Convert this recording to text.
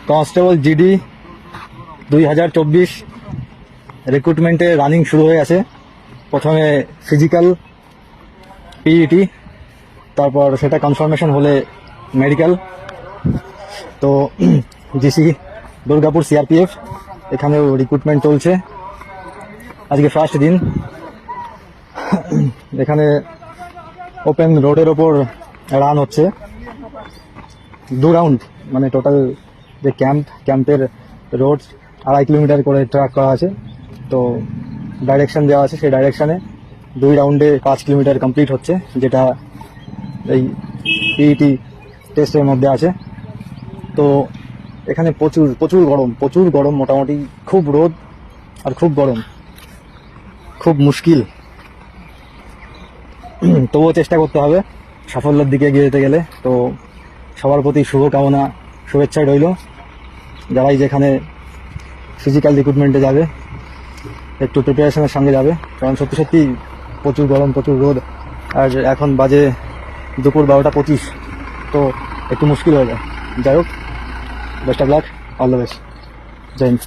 Constable GD 2024 রিক্রুটমেন্টে running শুরু হয়ে গেছে। প্রথমে ফিজিক্যাল পিইটি, তারপর সেটা কনফার্মেশন হলে মেডিকেল। তো জিসি দুর্গাপুর সিআরপিএফ এখানেও রিক্রুটমেন্ট চলছে। আজকে ফার্স্ট দিন। এখানে ওপেন রোডের ওপর রান হচ্ছে 2 রাউন্ড, মানে টোটাল যে ক্যাম্পের রোড 2.5 কিলোমিটার করে ট্র্যাক করা আছে। তো ডাইরেকশন দেওয়া আছে, সেই ডাইরেকশানে 2 রাউন্ডে 5 কিলোমিটার কমপ্লিট হচ্ছে, যেটা এই পিইটি টেস্টের মধ্যে আছে। তো এখানে প্রচুর গরম, মোটামুটি খুব রোদ আর খুব গরম, খুব মুশকিল। তবুও চেষ্টা করতে হবে সাফল্যের দিকে এগিয়ে যেতে গেলে। তো সবার প্রতি শুভকামনা, শুভেচ্ছা রইল। যারাই যেখানে ফিজিক্যাল রিক্রুটমেন্টে যাবে একটু প্রিপারেশনের সঙ্গে যাবে, কারণ সত্যি প্রচুর গরম, প্রচুর রোদ। আর এখন বাজে দুপুর 12টা 25, তো একটু মুশকিল হয়ে যায়। যাই হোক, best of luck, all the best, জয় হিন্দ।